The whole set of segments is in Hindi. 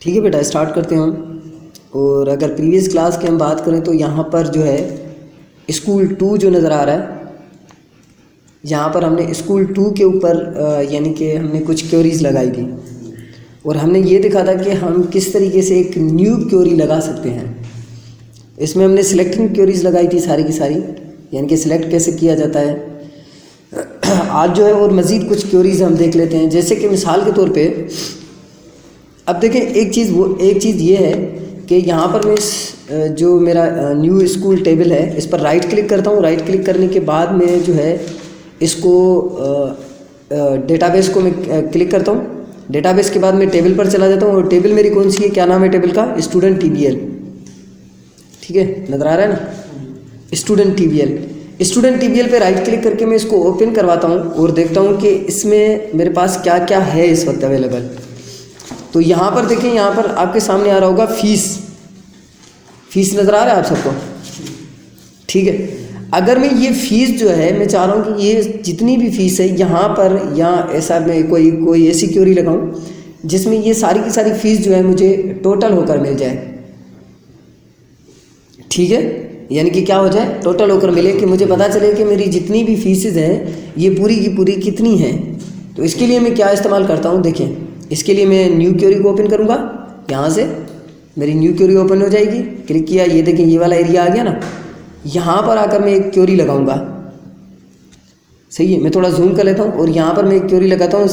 ठीक है बेटा, स्टार्ट करते हैं हम। और अगर प्रीवियस क्लास की हम बात करें तो यहाँ पर जो है स्कूल 2 जो नज़र आ रहा है, यहाँ पर हमने स्कूल 2 के ऊपर यानी कि हमने कुछ क्योरीज लगाई थी और हमने ये देखा था कि हम किस तरीके से एक न्यू क्योरी लगा सकते हैं। इसमें हमने सिलेक्टिंग क्योरीज लगाई थी सारी की सारी, यानी कि सिलेक्ट कैसे किया जाता है। आज जो है और मज़ीद कुछ क्योरीज हम देख लेते हैं। जैसे कि मिसाल के तौर पे अब देखें, एक चीज़ ये है कि यहाँ पर मैं जो मेरा न्यू स्कूल टेबल है इस पर राइट क्लिक करता हूँ। राइट क्लिक करने के बाद में जो है इसको डेटाबेस को मैं क्लिक करता हूँ। डेटाबेस के बाद मैं टेबल पर चला जाता हूँ और टेबल मेरी कौन सी है, क्या नाम है टेबल का, स्टूडेंट TBL। ठीक है, नज़र आ रहा है ना, स्टूडेंट TBL पे राइट क्लिक करके मैं इसको ओपन करवाता हूँ और देखता हूँ कि इसमें मेरे पास क्या क्या है इस वक्त अवेलेबल। तो यहाँ पर देखें, यहाँ पर आपके सामने आ रहा होगा फीस नज़र आ रहा है आप सबको। ठीक है, अगर मैं ये फ़ीस जो है मैं चाह रहा हूँ कि ये जितनी भी फ़ीस है यहाँ पर या ऐसा मैं कोई ऐसी क्योरी लगाऊँ जिसमें ये सारी की सारी फ़ीस जो है मुझे टोटल होकर मिल जाए। ठीक है, यानी कि क्या हो जाए, टोटल होकर मिले, कि मुझे पता चले कि मेरी जितनी भी फीसेज हैं ये पूरी की पूरी कितनी हैं। तो इसके लिए मैं क्या इस्तेमाल करता हूँ, देखें, इसके लिए मैं न्यू क्योरी को ओपन करूँगा। यहाँ से मेरी न्यू क्योरी ओपन हो जाएगी। क्लिक किया, ये देखें ये वाला एरिया आ गया ना। यहाँ पर आकर मैं एक क्योरी लगाऊंगा। सही है, मैं थोड़ा जूम कर लेता हूँ और यहाँ पर मैं एक क्योरी लगाता हूँ,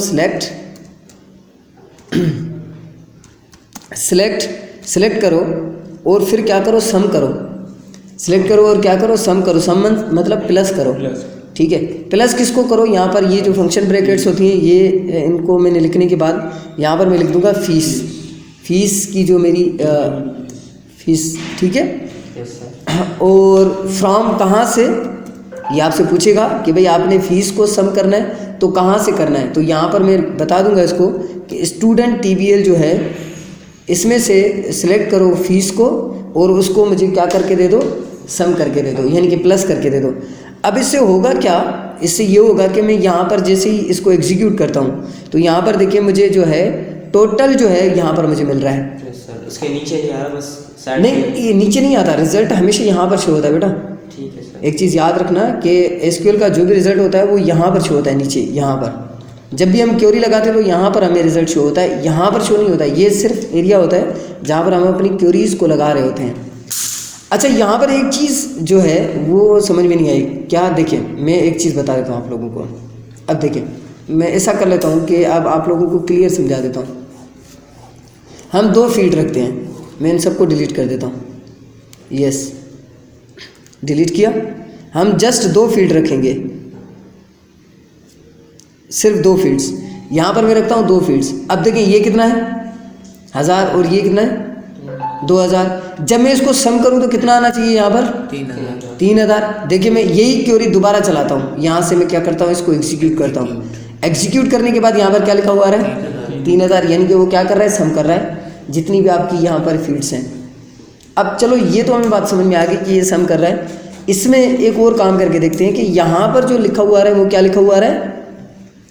सिलेक्ट करो और फिर क्या करो, सम करो। सिलेक्ट करो और क्या करो, सम करो। सम मतलब प्लस करो। ठीक है, प्लस किसको करो, यहाँ पर ये जो फंक्शन ब्रैकेट्स होती हैं ये इनको मैंने लिखने के बाद यहाँ पर मैं लिख दूंगा फीस की जो मेरी फीस। ठीक है, और फ्रॉम कहाँ से, ये आपसे पूछेगा कि भाई आपने फ़ीस को सम करना है तो कहाँ से करना है। तो यहाँ पर मैं बता दूंगा इसको कि स्टूडेंट TBL जो है इसमें से सिलेक्ट करो फ़ीस को और उसको मुझे क्या करके दे दो, सम करके दे दो, यानी कि प्लस करके दे दो। अब इससे होगा क्या, इससे ये होगा कि मैं यहाँ पर जैसे ही इसको एग्जीक्यूट करता हूँ तो यहाँ पर देखिए मुझे जो है टोटल जो है यहाँ पर मुझे मिल रहा है। इसके नीचे नहीं आ रहा, बस नहीं, ये नीचे नहीं आता, रिजल्ट हमेशा यहाँ पर शो होता है बेटा। ठीक है सर। एक चीज़ याद रखना कि SQL का जो भी रिजल्ट होता है वो यहाँ पर शो होता है, नीचे यहाँ पर। जब भी हम क्योरी लगाते हैं तो यहाँ पर हमें रिजल्ट शो होता है, यहाँ पर शो नहीं होता है। ये सिर्फ एरिया होता है जहाँ पर हम अपनी क्योरीज़ को लगा रहे होते हैं। अच्छा, यहाँ पर एक चीज़ जो है वो समझ में नहीं आई क्या, देखिए मैं एक चीज़ बता देता हूँ आप लोगों को। अब देखिए, मैं ऐसा कर लेता हूँ कि अब आप लोगों को क्लियर समझा देता हूँ। हम 2 फील्ड रखते हैं, मैं इन सबको डिलीट कर देता हूँ। यस, डिलीट किया। हम जस्ट 2 फील्ड रखेंगे, सिर्फ 2 फील्ड्स। यहाँ पर मैं रखता हूँ 2 फील्ड्स। अब देखें ये कितना है, 1000, और ये कितना है, 2000। जब मैं इसको सम करूँ तो कितना आना चाहिए यहाँ पर, 3000। देखिए मैं यही क्योरी दोबारा चलाता हूँ। यहाँ से मैं क्या करता हूँ, इसको एग्जीक्यूट करता हूँ। एग्जीक्यूट करने के बाद यहाँ पर क्या लिखा हुआ है, 3000, यानी कि वो क्या कर रहा है, सम कर रहा है जितनी भी आपकी यहाँ पर फील्ड्स हैं। अब चलो ये तो हमें बात समझ में आ गई कि ये सम कर रहा है। इसमें एक और काम करके देखते हैं कि यहाँ पर जो लिखा हुआ है वो क्या लिखा हुआ है,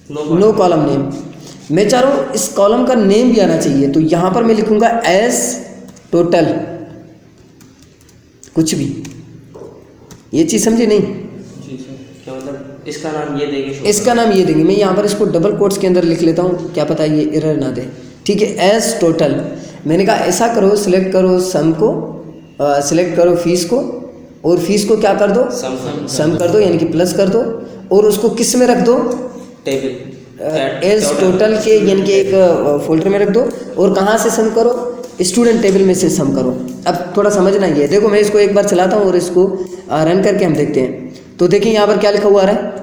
नो कॉलम नेम। मैं चाह रहा हूँ इस कॉलम का नेम भी आना चाहिए, तो यहाँ पर मैं लिखूँगा एज टोटल, कुछ भी। ये चीज़ समझे नहीं? जी सर, क्या मतलब इसका नाम ये देंगे, इसका नाम ये देंगे। मैं यहाँ पर इसको डबल कोट्स के अंदर लिख लेता हूँ, क्या पता ये एरर ना दे। ठीक है, एज टोटल। मैंने कहा ऐसा करो, सिलेक्ट करो सम को, सिलेक्ट करो फीस को और फीस को क्या कर दो, सम कर दो, यानी कि प्लस कर दो, और उसको किस में रख दो, टेबल एज टोटल के, यानी कि एक फोल्डर में रख दो। और कहाँ से सम करो, स्टूडेंट टेबल में से सम करो। अब थोड़ा समझना ये, देखो मैं इसको एक बार चलाता हूँ और इसको रन करके हम देखते हैं। तो देखिए यहाँ पर क्या लिखा हुआ आ रहा है,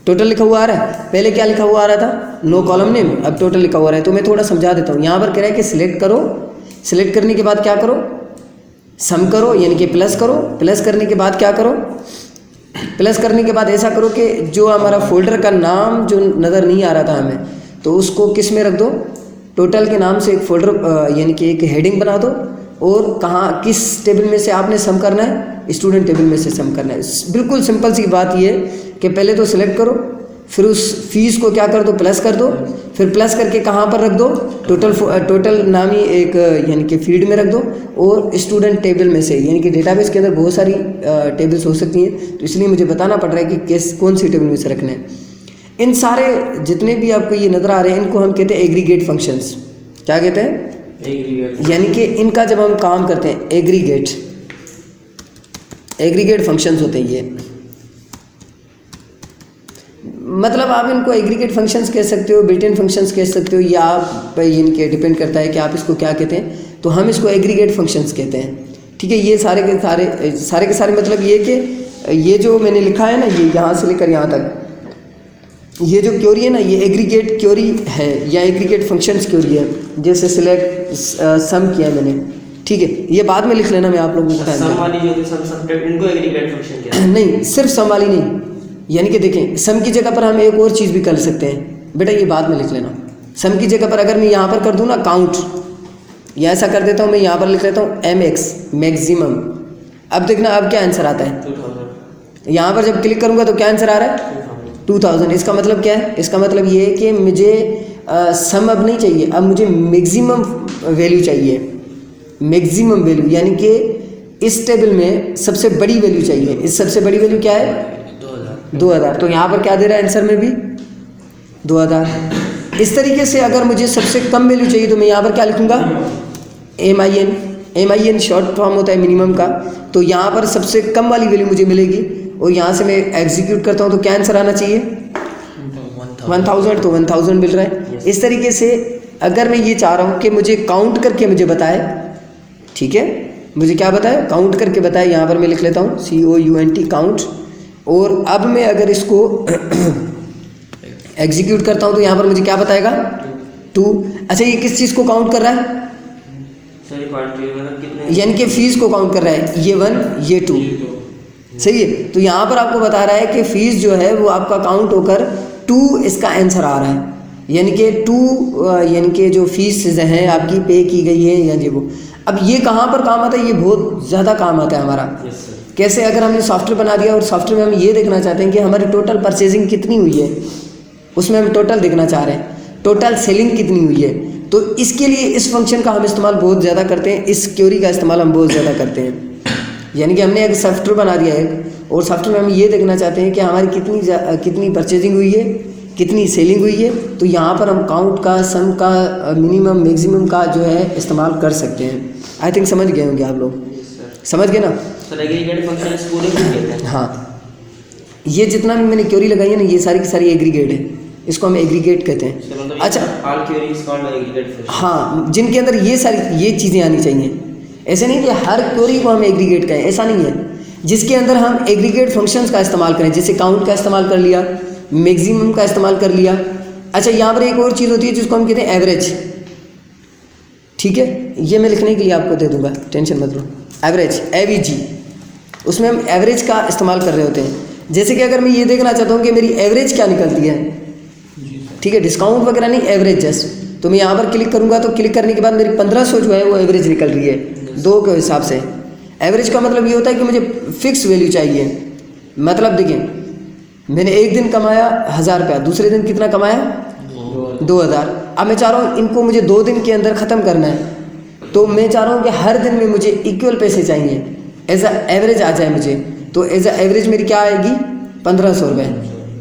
टोटल लिखा हुआ आ रहा है। पहले क्या लिखा हुआ आ रहा था, नो कॉलम नेम, अब टोटल लिखा हुआ आ रहा है। तो मैं थोड़ा समझा देता हूँ। यहाँ पर कह रहा है कि सिलेक्ट करो, सिलेक्ट करने के बाद क्या करो, सम करो, यानी कि प्लस करो। प्लस करने के बाद क्या करो, प्लस करने के बाद ऐसा करो कि जो हमारा फोल्डर का नाम जो नज़र नहीं आ रहा था हमें, तो उसको किस में रख दो, टोटल के नाम से एक फोल्डर, यानी कि एक हेडिंग बना दो। और कहाँ, किस टेबल में से आपने सम करना है, स्टूडेंट टेबल में से सम करना है। बिल्कुल सिंपल सी बात ये है कि पहले तो सिलेक्ट करो, फिर उस फीस को क्या कर दो, प्लस कर दो, फिर प्लस करके कहाँ पर रख दो, टोटल नामी एक यानी कि फील्ड में रख दो, और स्टूडेंट टेबल में से, यानी कि डेटाबेस के अंदर बहुत सारी टेबल्स हो सकती हैं, तो इसलिए मुझे बताना पड़ रहा है कि कौन सी टेबल में से रखना है। इन सारे जितने भी आपको ये नज़र आ रहे हैं इनको हम कहते हैं एग्रीगेट फंक्शंस। क्या कहते हैं? एग्रीगेट। यानी कि इनका जब हम काम करते हैं एग्रीगेट फंक्शंस होते हैं ये, मतलब आप इनको एग्रीगेट फंक्शंस कह सकते हो, बिल्ट इन फंक्शंस कह सकते हो, या आप पर इनके डिपेंड करता है कि आप इसको क्या कहते हैं, तो हम इसको एग्रीगेट फंक्शंस कहते हैं। ठीक है, ये सारे के सारे मतलब ये कि ये जो मैंने लिखा है ना, ये यहाँ से लेकर यहाँ तक, ये जो क्योरी है ना, ये एग्रीगेट क्योरी है या एग्रीगेट फंक्शंस क्योरी है। जैसे सिलेक्ट सम किया मैंने, ठीक है, ये बाद में लिख लेना, मैं आप लोगों को बता सम वाली जो सम इनको एग्रीगेट फंक्शन कहते हैं। नहीं, सिर्फ सम वाली नहीं, यानी कि देखें सम की जगह पर हम एक और चीज़ भी कर सकते हैं बेटा, ये बाद में लिख लेना। सम की जगह पर अगर मैं यहाँ पर कर दूँ ना काउंट, या ऐसा कर देता हूँ मैं यहाँ पर लिख लेता हूँ MX मैक्सिमम। अब देखना अब क्या आंसर आता है, 2000। यहाँ पर जब क्लिक करूँगा तो क्या आंसर आ रहा है 2000। इसका मतलब क्या है? इसका मतलब ये है कि मुझे सम अब नहीं चाहिए, अब मुझे मैक्सिमम वैल्यू चाहिए, मैक्सिमम वैल्यू, यानी कि इस टेबल में सबसे बड़ी वैल्यू चाहिए। इस सबसे बड़ी वैल्यू क्या है? 2000। तो यहाँ पर क्या दे रहा है आंसर में भी 2000। इस तरीके से अगर मुझे सबसे कम वैल्यू चाहिए तो मैं यहाँ पर क्या लिखूँगा? MIN शॉर्ट फॉर्म होता है मिनिमम का। तो यहाँ पर सबसे कम वाली वैल्यू मुझे मिलेगी, और यहाँ से मैं एग्जीक्यूट करता हूँ तो क्या आंसर आना चाहिए 1000, तो 1000 मिल रहा है। इस तरीके से अगर मैं ये चाह रहा हूँ कि मुझे काउंट करके मुझे बताए, ठीक है, मुझे क्या बताए? काउंट करके बताए। यहाँ पर मैं लिख लेता हूँ COUNT काउंट, और अब मैं अगर इसको एग्जीक्यूट करता हूँ तो यहाँ पर मुझे क्या बताएगा 2। अच्छा, ये किस चीज़ को काउंट कर रहा है? यानी कि फीस को काउंट कर रहा है, ये 1 ये 2, सही है। तो यहाँ पर आपको बता रहा है कि फीस जो है वो आपका काउंट होकर 2 इसका आंसर आ रहा है, यानी कि 2 यानी कि जो फीस हैं आपकी पे की गई है या जो वो। अब ये कहाँ पर काम आता है? ये बहुत ज़्यादा काम आता है हमारा। कैसे? अगर हमने सॉफ्टवेयर बना दिया और सॉफ्टवेयर में हम ये देखना चाहते हैं कि हमारी टोटल परचेजिंग कितनी हुई है, उसमें हम टोटल देखना चाह रहे हैं, टोटल सेलिंग कितनी हुई है, तो इसके लिए इस फंक्शन का हम इस्तेमाल बहुत ज़्यादा करते हैं, इस क्वेरी का इस्तेमाल हम बहुत ज़्यादा करते हैं। यानी कि हमने एक सॉफ्टवेयर बना दिया है और सॉफ्टवेयर में हम ये देखना चाहते हैं कि हमारी कितनी परचेजिंग हुई है, कितनी सेलिंग हुई है, तो यहाँ पर हम काउंट का, सम का, मिनिमम मैक्सिमम का जो है इस्तेमाल कर सकते हैं। आई थिंक समझ गए होंगे आप लोग, समझ गए ना? हाँ, ये जितना भी मैंने क्वेरी लगाई है ना, ये सारी की सारी एग्रीगेट है, इसको हम एग्रीगेट कहते हैं। अच्छा, हाँ, जिनके अंदर ये सारी ये चीज़ें आनी चाहिए। ऐसे नहीं कि हर क्वेरी को हम एग्रीगेट कहें, ऐसा नहीं है। जिसके अंदर हम एग्रीगेट फंक्शंस का इस्तेमाल करें, जैसे काउंट का इस्तेमाल कर लिया, मैक्सिमम का इस्तेमाल कर लिया। अच्छा, यहाँ पर एक और चीज़ होती है जिसको हम कहते हैं एवरेज, ठीक है, ये मैं लिखने के लिए आपको दे दूंगा, टेंशन मत लो। एवरेज AVG, उसमें हम एवरेज का इस्तेमाल कर रहे होते हैं। जैसे कि अगर मैं ये देखना चाहता हूँ कि मेरी एवरेज क्या निकलती है, ठीक है, डिस्काउंट वगैरह नहीं, एवरेज जस्ट, तो मैं यहाँ पर क्लिक करूँगा तो क्लिक करने के बाद मेरी 1500 जो है वो एवरेज निकल रही है 2 के हिसाब से। एवरेज का मतलब ये होता है कि मुझे फिक्स वैल्यू चाहिए। मतलब देखिए, मैंने एक दिन कमाया 1000 रुपया, दूसरे दिन कितना कमाया 2000। अब मैं चाह रहा हूँ इनको मुझे 2 दिन के अंदर ख़त्म करना है, तो मैं चाह रहा हूँ कि हर दिन में मुझे इक्वल पैसे चाहिए, एज अ एवरेज आ जाए मुझे। तो एज अ एवरेज मेरी क्या आएगी 1500 रुपये।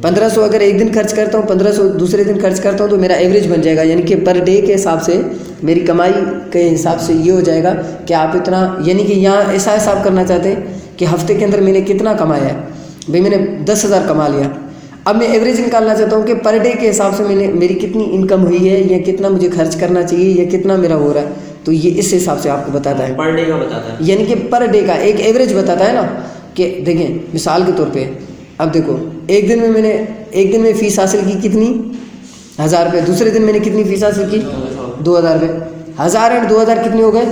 1500 अगर एक दिन खर्च करता हूँ, 1500 दूसरे दिन खर्च करता हूँ, तो मेरा एवरेज बन जाएगा। यानी कि पर डे के हिसाब से, मेरी कमाई के हिसाब से ये हो जाएगा कि आप इतना, यानी कि यहाँ ऐसा हिसाब करना चाहते हैं कि हफ्ते के अंदर मैंने कितना कमाया है। भाई मैंने 10,000 कमा लिया, अब मैं एवरेज निकालना चाहता हूँ कि पर डे के हिसाब से मेरी कितनी इनकम हुई है, या कितना मुझे खर्च करना चाहिए, या कितना मेरा हो रहा है। तो ये इस हिसाब से आपको बताता है, पर डे का बताता है, यानी कि पर डे का एक एवरेज बताता है ना। कि देखें मिसाल के तौर पे, अब देखो एक दिन में फ़ीस हासिल की कितनी 1000 रुपये, दूसरे दिन मैंने कितनी फ़ीस हासिल की 2000 रुपये। 1000 और 2000 कितने हो गए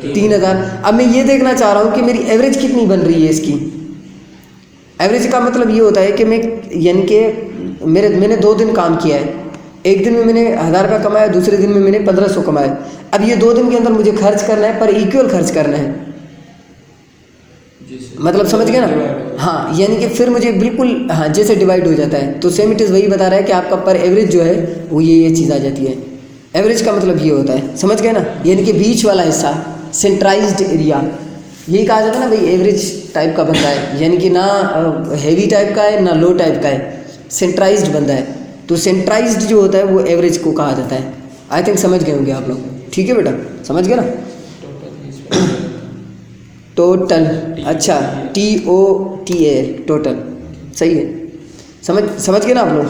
3000। अब मैं ये देखना चाह रहा हूँ कि मेरी एवरेज कितनी बन रही है इसकी। एवरेज का मतलब ये होता है कि मैं, यानी कि मैंने 2 दिन काम किया है, एक दिन में मैंने 1000 रुपया कमाया, दूसरे दिन में मैंने 1500 कमाया। अब ये 2 दिन के अंदर मुझे खर्च करना है, पर इक्वल खर्च करना है। मतलब समझ गए ना। हाँ, यानी कि फिर मुझे बिल्कुल हाँ जैसे डिवाइड हो जाता है, तो सेम इट इज़ वही बता रहा है कि आपका पर एवरेज जो है वो ये चीज़ आ जाती है। एवरेज का मतलब ये होता है, समझ गए ना, यानी कि बीच वाला हिस्सा, सेंट्राइज्ड एरिया, यही कहा जाता है ना भाई एवरेज टाइप का बंदा है, यानी कि ना हैवी टाइप का है ना लो टाइप का है, सेंट्राइज्ड बंदा है। तो सेंट्राइज्ड जो होता है वो एवरेज को कहा जाता है। आई थिंक समझ गए होंगे आप लोग, ठीक है बेटा, समझ गए ना। टोटल, अच्छा TOTAL, टोटल, सही है, समझ गए ना आप लोग।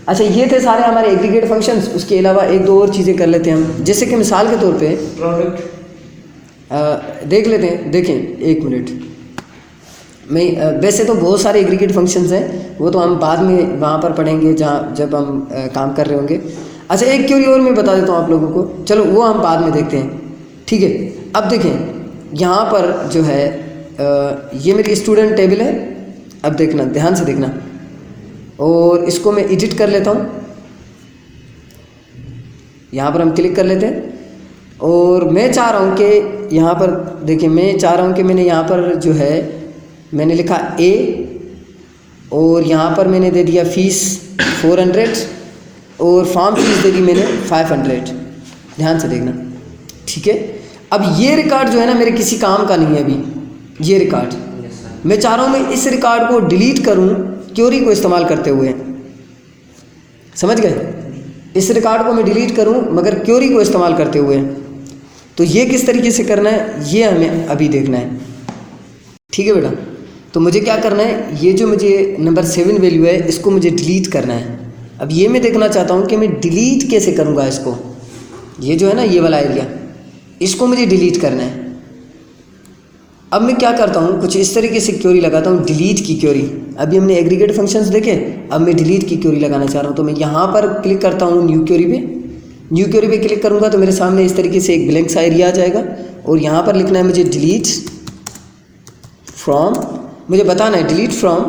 अच्छा, ये थे सारे हमारे एग्रीगेट फंक्शंस। उसके अलावा एक दो और चीज़ें कर लेते हैं हम, जैसे कि मिसाल के तौर पे प्रोडक्ट देख लेते हैं। देखें एक मिनट, मैं वैसे तो बहुत सारे एग्रीगेट फंक्शंस हैं, वो तो हम बाद में वहाँ पर पढ़ेंगे जब हम काम कर रहे होंगे। अच्छा, एक क्वेरी और मैं बता देता हूँ आप लोगों को, चलो वो हम बाद में देखते हैं, ठीक है। अब देखें यहाँ पर जो है ये मेरी स्टूडेंट टेबल है। अब देखना, ध्यान से देखना, और इसको मैं एडिट कर लेता हूँ। यहाँ पर हम क्लिक कर लेते हैं, और मैं चाह रहा हूँ कि यहाँ पर देखिए, मैं चाह रहा हूँ कि मैंने यहाँ पर जो है मैंने लिखा A, और यहाँ पर मैंने दे दिया फीस 400, और फॉर्म फीस दे दी मैंने 500। ध्यान से देखना, ठीक है। अब ये रिकॉर्ड जो है ना मेरे किसी काम का नहीं है अभी। ये रिकॉर्ड मैं चाह रहा हूँ मैं इस रिकॉर्ड को डिलीट करूँ क्वेरी को इस्तेमाल करते हुए, समझ गए। इस रिकॉर्ड को मैं डिलीट करूँ मगर क्वेरी को इस्तेमाल करते हुए। तो ये किस तरीके से करना है ये हमें अभी देखना है, ठीक है बेटा। तो मुझे क्या करना है, ये जो मुझे नंबर 7 वैल्यू है इसको मुझे डिलीट करना है। अब ये मैं देखना चाहता हूँ कि मैं डिलीट कैसे करूँगा इसको। ये जो है ना ये वाला एरिया, इसको मुझे डिलीट करना है। अब मैं क्या करता हूँ, कुछ इस तरीके से क्वेरी लगाता हूँ, डिलीट की क्वेरी। अभी हमने एग्रीगेट फंक्शंस देखे, अब मैं डिलीट की क्वेरी लगाना चाह रहा हूँ। तो मैं यहाँ पर क्लिक करता हूँ न्यू क्वेरी पे। न्यू क्वेरी पे क्लिक करूँगा तो मेरे सामने इस तरीके से एक ब्लैंक सा एरिया आ जाएगा, और यहाँ पर लिखना है मुझे डिलीट फ्रॉम, मुझे बताना है डिलीट फ्रॉम।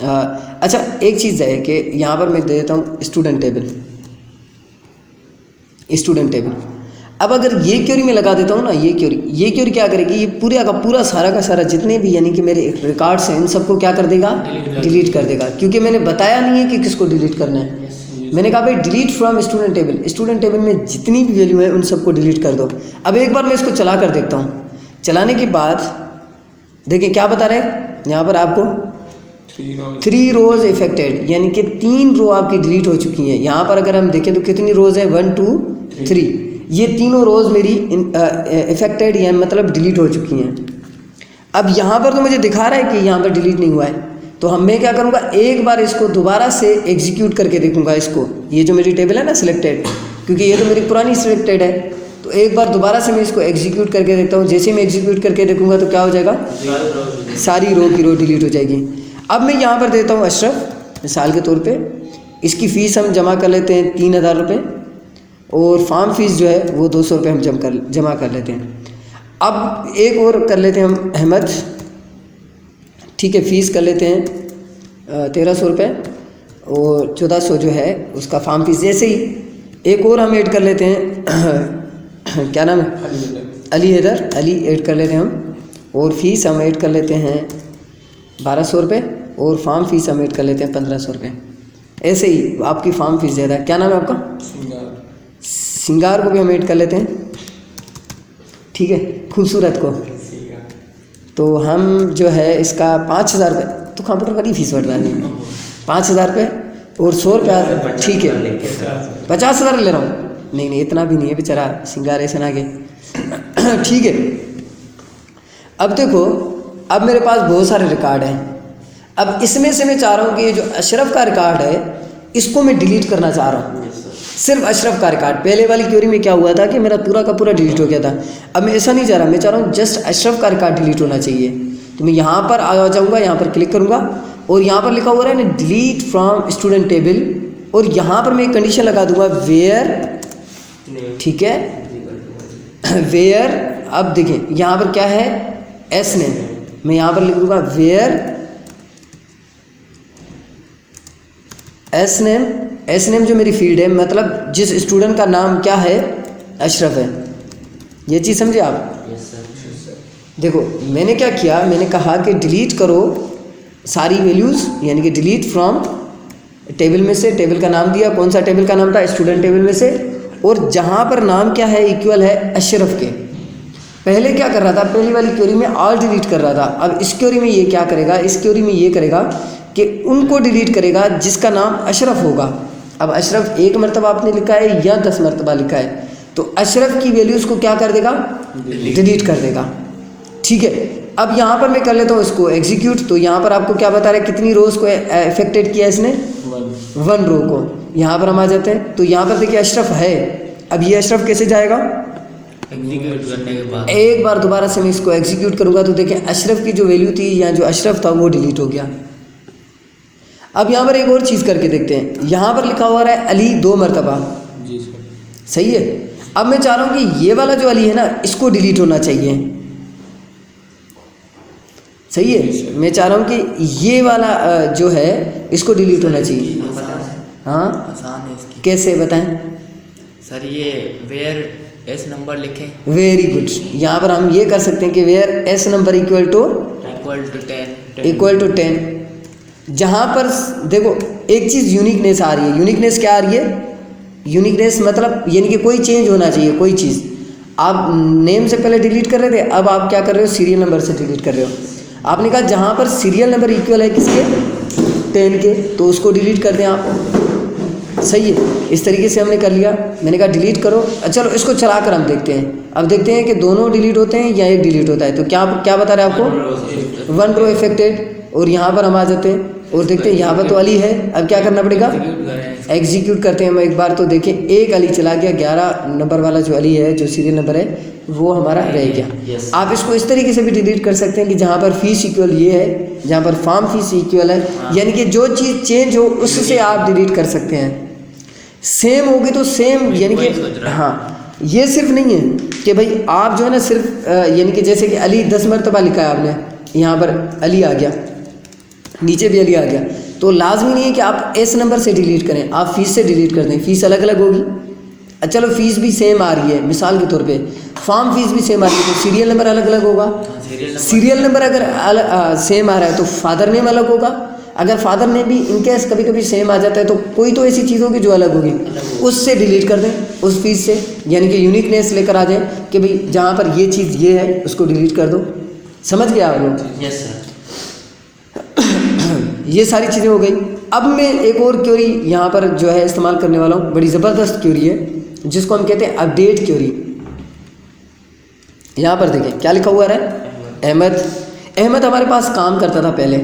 अच्छा, एक चीज़ है कि यहाँ पर मैं दे देता हूँ स्टूडेंट टेबल। अब अगर ये क्वेरी में लगा देता हूँ ना, ये क्वेरी क्या करेगी, ये पूरा का पूरा सारा का सारा जितने भी यानी कि मेरे रिकॉर्ड्स हैं इन सबको क्या कर देगा, डिलीट कर देगा। क्योंकि मैंने बताया नहीं है कि किसको डिलीट करना है। मैंने कहा भाई डिलीट फ्रॉम स्टूडेंट टेबल में जितनी भी वैल्यू है उन सबको डिलीट कर दो। अब एक बार मैं इसको चला कर देखता हूँ। चलाने के बाद देखिए क्या बता रहे हैं यहाँ पर आपको, 3 रोज इफेक्टेड, यानी कि 3 रो आपकी डिलीट हो चुकी हैं। यहाँ पर अगर हम देखें तो कितनी रोज है, 1 2 3, ये तीनों रोज मेरी इफेक्टेड या मतलब डिलीट हो चुकी हैं। अब यहाँ पर तो मुझे दिखा रहा है कि यहाँ पर डिलीट नहीं हुआ है, तो मैं क्या करूँगा, एक बार इसको दोबारा से एग्जीक्यूट करके देखूँगा इसको। ये जो मेरी टेबल है ना सिलेक्टेड, क्योंकि ये तो मेरी पुरानी सिलेक्टेड है, तो एक बार दोबारा से मैं इसको एग्जीक्यूट करके देखता हूँ। जैसे मैं एग्जीक्यूट करके देखूँगा तो क्या हो जाएगा, सारी रो की रो डिलीट हो जाएगी। अब मैं यहाँ पर देता हूँ अशरफ, मिसाल के तौर पे इसकी फ़ीस हम जमा कर लेते हैं 3000 रुपये, और फार्म फीस जो है वो 200 रुपये हम जमा कर लेते हैं। अब एक और कर लेते हैं हम अहमद, ठीक है, फ़ीस कर लेते हैं 1300 रुपये, और 1400 जो है उसका फार्म फीस। जैसे ही एक और हम ऐड कर लेते हैं क्या नाम है, अली ऐड कर लेते हैं हम, और फीस हम ऐड कर लेते हैं 1200 रुपये, और फार्म फीस हम ऐड कर लेते हैं 1500 रुपये। ऐसे ही आपकी फार्म फीस ज़्यादा है। क्या नाम है आपका, सिंगार को भी हम ऐड कर लेते हैं, ठीक है, खूबसूरत को। तो हम जो है इसका 5000 रुपये, तो कंप्यूटर वाली फीस बढ़ रहा है, 5000 रुपये और 100 रुपया, ठीक है 50,000 ले रहा हूँ। नहीं इतना भी नहीं है बेचारा सिंगार ऐसे ना आगे ठीक है। अब देखो, अब मेरे पास बहुत सारे रिकॉर्ड हैं। अब इसमें से मैं चाह रहा हूँ कि ये जो अशरफ का रिकॉर्ड है इसको मैं डिलीट करना चाह रहा हूँ, सिर्फ अशरफ का रिकॉर्ड। पहले वाली क्वेरी में क्या हुआ था कि मेरा पूरा का पूरा डिलीट हो गया था। अब मैं ऐसा नहीं चाह रहा, मैं चाह रहा हूँ जस्ट अशरफ का रिकॉर्ड डिलीट होना चाहिए। तो मैं यहाँ पर आ जाऊँगा, यहाँ पर क्लिक करूँगा, और यहाँ पर लिखा हुआ है ना डिलीट फ्रॉम स्टूडेंट टेबल, और यहाँ पर मैं एक कंडीशन लगा दूंगा वेयर, ठीक है, वेयर। अब देखें यहाँ पर क्या है, एस नेम, मैं यहाँ पर लिख दूंगा वेयर एस नेम जो मेरी फील्ड है, मतलब जिस स्टूडेंट का नाम क्या है, अशरफ है। ये चीज़ समझे आप, देखो मैंने क्या किया, मैंने कहा कि डिलीट करो सारी वैल्यूज़, यानी कि डिलीट फ्रॉम टेबल में से, टेबल का नाम दिया, कौन सा टेबल का नाम था, स्टूडेंट टेबल में से, और जहाँ पर नाम क्या है इक्वल है अशरफ के। पहले क्या कर रहा था, पहली वाली क्वेरी में ऑल डिलीट कर रहा था, अब इस क्वेरी में ये क्या करेगा, इस क्वेरी में ये करेगा कि उनको डिलीट करेगा जिसका नाम अशरफ होगा। अब अशरफ 1 मरतबा आपने लिखा है या 10 मरतबा लिखा है, तो अशरफ की वैल्यूज़ को क्या कर देगा, डिलीट कर देगा। ठीक है, अब यहाँ पर मैं कर लेता हूँ इसको एग्जीक्यूट। तो यहाँ पर आपको क्या बता रहा है, कितनी रोज़ को अफेक्टेड किया इसने, 1 रो को। यहाँ पर हम आ जाते हैं, तो यहाँ पर देखिए अशरफ है। अब ये अशरफ कैसे जाएगा, एग्जीक्यूट करने के बाद एक बार दोबारा से मैं इसको एग्जीक्यूट करूँगा तो देखिए अशरफ की जो वैल्यू थी या जो अशरफ था वो डिलीट हो गया। अब यहाँ पर एक और चीज़ करके देखते हैं, यहाँ पर लिखा हुआ है अली 2 मरतबा, जी सर, सही है। अब मैं चाह रहा हूँ कि ये वाला जो अली है ना इसको डिलीट होना चाहिए, सही है। मैं चाह रहा हूँ कि ये वाला जो है इसको डिलीट होना चाहिए। हाँ आसान है इसकी। कैसे बताएं सर ये वेयर एस नंबर लिखें, वेरी गुड। यहाँ पर हम ये कर सकते हैं कि where S number equal to 10, जहाँ पर देखो एक चीज़ यूनिकनेस आ रही है। यूनिकनेस क्या आ रही है, यूनिकनेस मतलब यानी कि कोई चेंज होना चाहिए, कोई चीज़। आप नेम से पहले डिलीट कर रहे थे, अब आप क्या कर रहे हो, सीरियल नंबर से डिलीट कर रहे हो। आपने कहा जहाँ पर सीरियल नंबर इक्वल है किसके, 10 के, तो उसको डिलीट कर दें आप, सही है। इस तरीके से हमने कर लिया। मैंने कहा डिलीट करो। चलो इसको चला कर हम देखते हैं। अब देखते हैं कि दोनों डिलीट होते हैं या एक डिलीट होता है। तो क्या क्या बता रहे हैं आपको, 1 रो इफेक्टेड। और यहाँ पर हम आ जाते हैं और देखते हैं यहाँ पर तो अली है। अब क्या करना पड़ेगा, एग्जीक्यूट करते हैं हम एक बार। तो देखें एक अली चला गया, 11 नंबर वाला जो अली है, जो सीरियल नंबर है वो हमारा रह गया। आप इसको इस तरीके से भी डिलीट कर सकते हैं कि जहाँ पर फीस इक्वल ये है, जहाँ पर फॉर्म फीस इक्वल है, यानी कि जो चीज़ चेंज हो उससे आप डिलीट कर सकते हैं। सेम होगी तो सेम, यानी कि हाँ, ये सिर्फ नहीं है कि भाई आप जो है ना सिर्फ यानी कि जैसे कि अली 10 मरतबा लिखा है आपने, यहाँ पर अली आ गया, नीचे भी अली आ गया, तो लाजमी नहीं है कि आप एस नंबर से डिलीट करें, आप फीस से डिलीट कर दें। फीस अलग अलग होगी। चलो फीस भी सेम आ रही है, मिसाल के तौर पे फॉर्म फीस भी सेम आ रही है, तो सीरियल नंबर अलग अलग होगा। सीरियल नंबर अगर सेम आ रहा है तो फादर नेम अलग होगा। अगर फादर नेम भी इनकेस कभी कभी सेम आ जाता है तो कोई तो ऐसी चीज़ होगी जो अलग होगी, उससे डिलीट कर दें, उस फीस से, यानी कि यूनिकनेस लेकर आ जाए कि भाई जहाँ पर ये चीज़ ये है उसको डिलीट कर दो। समझ गया आप लोग? Yes sir. ये सारी चीज़ें हो गई। अब मैं एक और क्वेरी यहाँ पर जो है इस्तेमाल करने वाला हूँ, बड़ी ज़बरदस्त क्वेरी है जिसको हम कहते हैं अपडेट क्वेरी। यहाँ पर देखें क्या लिखा हुआ है, अहमद हमारे पास काम करता था पहले।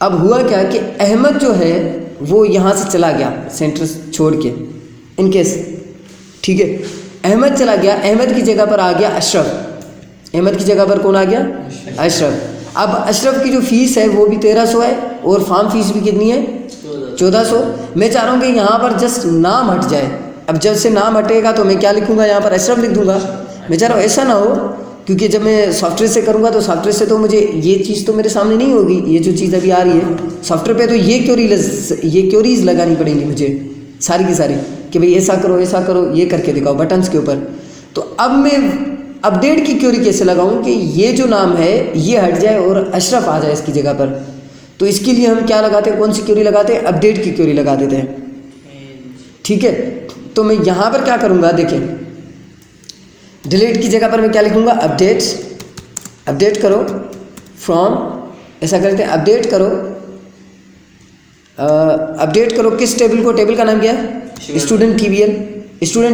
अब हुआ क्या कि अहमद जो है वो यहाँ से चला गया सेंटर छोड़ के, इनकेस, ठीक है, अहमद चला गया, अहमद की जगह पर आ गया अशरफ। अहमद की जगह पर कौन आ गया, अशरफ। अब अशरफ की जो फ़ीस है वो भी 1300 है और फॉर्म फीस भी कितनी है, 1400। मैं चाह रहा हूँ कि यहाँ पर जस्ट नाम हट जाए। अब जब से नाम हटेगा तो मैं क्या लिखूँगा, यहाँ पर अशरफ लिख दूँगा। मैं चाह रहा हूँ ऐसा ना हो, क्योंकि जब मैं सॉफ्टवेयर से करूँगा तो सॉफ्टवेयर से तो मुझे ये चीज़ तो मेरे सामने नहीं होगी, ये जो चीज़ अभी आ रही है सॉफ्टवेयर पे, तो ये क्वेरीज लगानी पड़ेंगी मुझे सारी की सारी कि भाई ऐसा करो, ये करके दिखाओ बटन्स के ऊपर। तो अब मैं अपडेट की क्वेरी कैसे लगाऊं कि ये जो नाम है ये हट जाए और अशरफ आ जाए इसकी जगह पर। तो इसके लिए हम क्या लगाते हैं, कौन सी क्वेरी लगाते हैं, अपडेट की क्वेरी लगा देते हैं। ठीक है, तो मैं यहाँ पर क्या करूँगा, देखें डिलीट की जगह पर मैं क्या लिखूँगा, अपडेट करो फ्रॉम, ऐसा करते हैं अपडेट करो किस टेबल को, टेबल का नाम क्या है, स्टूडेंट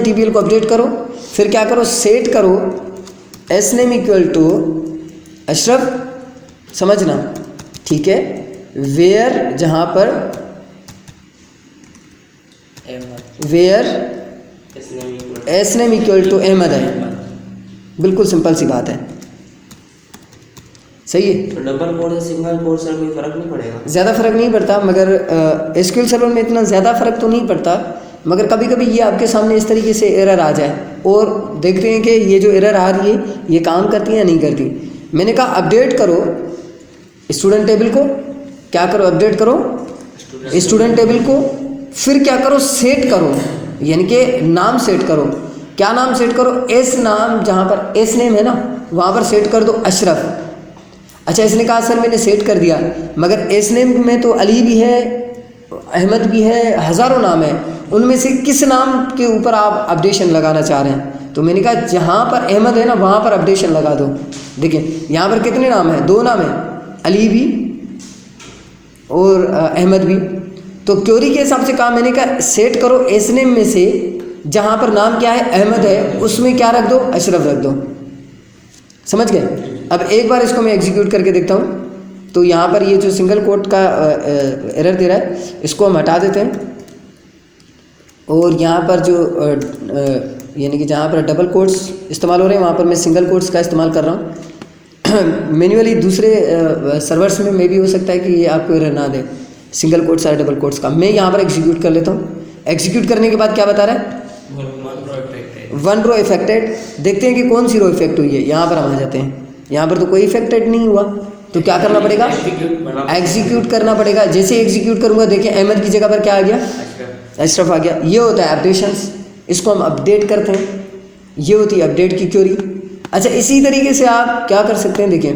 टीबीएल को अपडेट करो। फिर क्या करो, सेट करो S name equal to Ashraf, समझना, ठीक है, वेयर जहाँ पर where S name equal to Ahmed है। बिल्कुल सिंपल सी बात है, सही है। तो डबल कोड से सिंगल कोड से कोई फर्क नहीं पड़ेगा, ज़्यादा फर्क नहीं पड़ता, मगर एसक्यूएल सर्वर में इतना ज़्यादा फर्क तो नहीं पड़ता, मगर कभी कभी ये आपके सामने इस तरीके से एरर आ जाए और देखते हैं कि ये जो एरर आ रही है ये काम करती है या नहीं करती। मैंने कहा अपडेट करो स्टूडेंट टेबल को, क्या करो, अपडेट करो स्टूडेंट टेबल को, फिर क्या करो, सेट करो, यानी कि नाम सेट करो। क्या नाम सेट करो, एस नाम, जहाँ पर एस नेम है ना वहाँ पर सेट कर दो अशरफ। अच्छा इसने कहा सर मैंने सेट कर दिया, मगर एस नेम में तो अली भी है, अहमद भी है, हज़ारों नाम है, उनमें से किस नाम के ऊपर आप अपडेशन लगाना चाह रहे हैं? तो मैंने कहा जहाँ पर अहमद है ना वहाँ पर अपडेशन लगा दो। देखिए यहाँ पर कितने नाम हैं, 2 नाम हैं, अली भी और अहमद भी। तो क्योरी के हिसाब से कहा मैंने कहा सेट करो एस नेम में से जहाँ पर नाम क्या है अहमद है उसमें क्या रख दो, अशरफ रख दो। समझ गए? अब एक बार इसको मैं एग्जीक्यूट करके देखता हूँ। तो यहाँ पर ये जो सिंगल कोट का एरर दे रहा है इसको हम हटा देते हैं, और यहाँ पर जो यानी कि जहाँ पर डबल कोट्स इस्तेमाल हो रहे हैं वहाँ पर मैं सिंगल कोट्स का इस्तेमाल कर रहा हूँ। मैन्युअली दूसरे सर्वर्स में भी हो सकता है कि ये आपको एरर ना दे सिंगल कोट्स और डबल कोट्स का। मैं यहाँ पर एग्जीक्यूट कर लेता हूँ। एग्जीक्यूट करने के बाद क्या बता रहा है, 1 रो इफेक्टेड। देखते हैं कि कौन सी रो इफेक्ट हुई है। यहाँ पर हम आ जाते हैं, यहाँ पर तो कोई इफेक्टेड नहीं हुआ, तो क्या करना पड़ेगा, एग्जीक्यूट करना पड़ेगा। जैसे एग्जीक्यूट करूँगा देखिए अहमद की जगह पर क्या आ गया, अशरफ आ गया। ये होता है अपडेशंस, इसको हम अपडेट करते हैं, ये होती है अपडेट की क्वेरी। अच्छा इसी तरीके से आप क्या कर सकते हैं, देखिए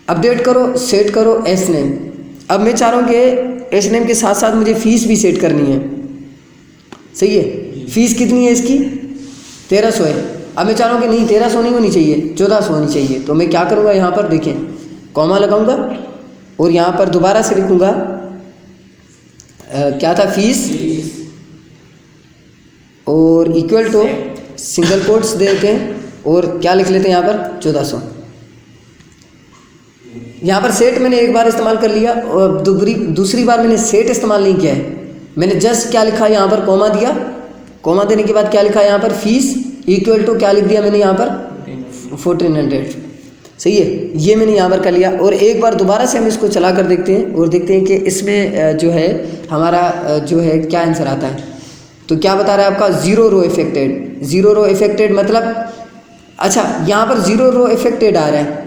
अपडेट करो, सेट करो एस नेम। अब मैं चाह रहा हूँ कि एस नेम के साथ साथ मुझे फ़ीस भी सेट करनी है, सही है। फ़ीस कितनी है इसकी, 1300 है। अब मैं चाह रहा हूँ कि नहीं 1300 नहीं होनी चाहिए, 1400 होनी चाहिए। तो मैं क्या करूँगा, यहाँ पर देखें कॉमा लगाऊँगा और यहाँ पर दोबारा से लिखूँगा क्या था, फीस, और इक्वल टू सिंगल कोट्स देते हैं और क्या लिख लेते हैं यहाँ पर 1400। यहाँ पर सेट मैंने एक बार इस्तेमाल कर लिया और दूसरी बार मैंने सेट इस्तेमाल नहीं किया है। मैंने जस्ट क्या लिखा, यहाँ पर कॉमा दिया, कॉमा देने के बाद क्या लिखा यहाँ पर, फीस इक्वल टू क्या लिख दिया मैंने यहाँ पर 1400। सही है, ये मैंने यहाँ पर कर लिया। और एक बार दोबारा से हम इसको चला कर देखते हैं और देखते हैं कि इसमें जो है हमारा जो है क्या आंसर आता है। तो क्या बता रहा है आपका, 0 रो इफेक्टेड। 0 रो इफेक्टेड मतलब, अच्छा यहाँ पर 0 रो इफेक्टेड आ रहा है।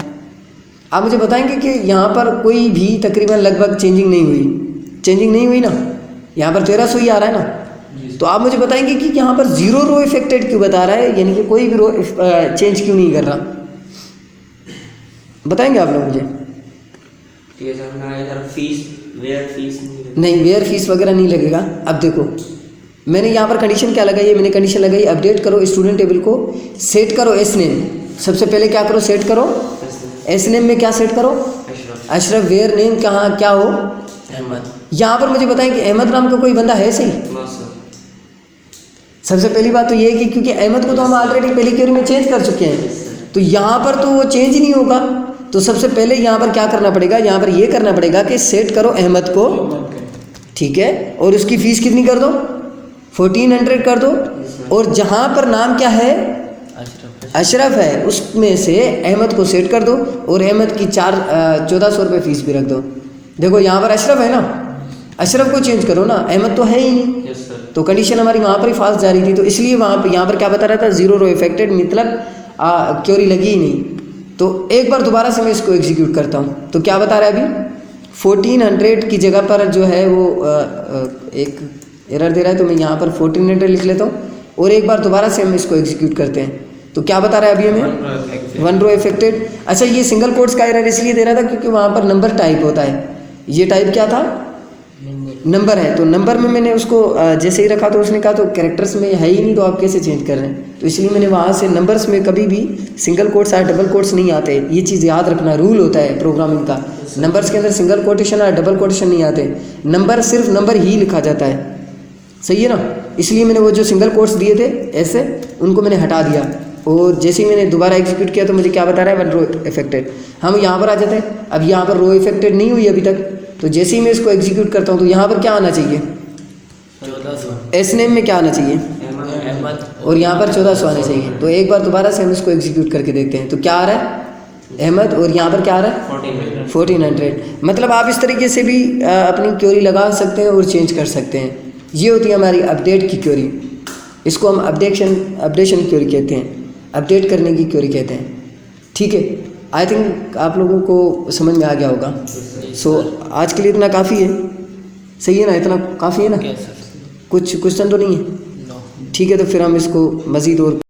आप मुझे बताएंगे कि यहाँ पर कोई भी तकरीबन लगभग चेंजिंग नहीं हुई, चेंजिंग नहीं हुई ना, यहाँ पर 1300 ही आ रहा है ना। तो आप मुझे बताएंगे कि यहाँ पर 0 रो इफेक्टेड क्यों बता रहा है, यानी कि कोई भी रो चेंज क्यों नहीं कर रहा, बताएंगे आप लोग मुझे। फीस नहीं, वेयर फीस वगैरह नहीं लगेगा। अब देखो मैंने यहाँ पर कंडीशन क्या लगाई है, मैंने कंडीशन लगाई अपडेट करो स्टूडेंट टेबल को, सेट करो एस नेम। सबसे पहले क्या करो, सेट करो एस नेम में क्या सेट करो, अशरफ। वेयर नेम कहाँ क्या हो, अहमद। यहाँ पर मुझे बताएं कि अहमद नाम का कोई बंदा है सही। सबसे पहली बात तो ये है कि क्योंकि अहमद को तो हम ऑलरेडी पहली क्वेरी में चेंज कर चुके हैं, तो यहाँ पर तो वो चेंज नहीं होगा। तो सबसे पहले यहाँ पर क्या करना पड़ेगा, यहाँ पर ये करना पड़ेगा कि सेट करो अहमद को, ठीक है, और उसकी फ़ीस कितनी कर दो, 1400 कर दो। और जहाँ पर नाम क्या है, अशरफ है, उसमें से अहमद को सेट कर दो और अहमद की 1400 रुपये फ़ीस भी रख दो। देखो यहाँ पर अशरफ है ना, अशरफ को चेंज करो ना, अहमद तो है ही नहीं। तो कंडीशन हमारी वहाँ पर ही फास्ट जा रही थी, तो इसलिए वहाँ पर यहाँ पर क्या बता रहा था, 0 रो इफेक्टेड, मतलब क्योरी लगी ही नहीं। तो एक बार दोबारा से मैं इसको एग्जीक्यूट करता हूँ। तो क्या बता रहा है अभी, 1400 की जगह पर जो है वो एक एरर दे रहा है, तो मैं यहाँ पर 1400 लिख लेता हूँ और एक बार दोबारा से हम इसको एग्जीक्यूट करते हैं। तो क्या बता रहा है अभी हमें, 1 रो इफेक्टेड। अच्छा ये सिंगल कोट्स का एरर इसलिए दे रहा था क्योंकि वहाँ पर नंबर टाइप होता है, ये टाइप क्या था, नंबर है। तो नंबर में मैंने उसको जैसे ही रखा तो उसने कहा तो कैरेक्टर्स में है ही नहीं, तो आप कैसे चेंज कर रहे हैं। तो इसलिए मैंने वहाँ से नंबर्स में कभी भी सिंगल कोट्स और डबल कोट्स नहीं आते, ये चीज़ याद रखना, रूल होता है प्रोग्रामिंग का। नंबर्स के अंदर सिंगल कोटेशन और डबल कोटेशन नहीं आते, नंबर सिर्फ नंबर ही लिखा जाता है, सही है ना। इसलिए मैंने वो जो सिंगल कोट्स दिए थे ऐसे, उनको मैंने हटा दिया और जैसे ही मैंने दोबारा एग्जीक्यूट किया तो मुझे क्या बता रहा है, 1 रो इफेक्टेड। हम यहाँ पर आ जाते हैं, अब यहाँ पर रो इफेक्टेड नहीं हुई अभी तक, तो जैसे ही मैं इसको एग्जीक्यूट करता हूँ तो यहाँ पर क्या आना चाहिए, 1400 एस नेम में क्या आना चाहिए, अहमद, और यहाँ पर 1400 आना चाहिए। तो एक बार दोबारा से हम इसको एग्जीक्यूट करके देखते हैं। तो क्या आ रहा है, अहमद, और यहाँ पर क्या आ रहा है 1400। मतलब आप इस तरीके से भी अपनी क्वेरी लगा सकते हैं और चेंज कर सकते हैं। ये होती है हमारी अपडेट की क्वेरी, इसको हम अपडेशन क्वेरी कहते हैं, अपडेट करने की क्वेरी कहते हैं, ठीक है। आई थिंक आप लोगों को समझ में आ गया होगा। सो आज के लिए इतना काफ़ी है, सही है ना, इतना काफ़ी है ना, कुछ क्वेश्चन तो नहीं है। नो। ठीक है, तो फिर हम इसको मज़ीद और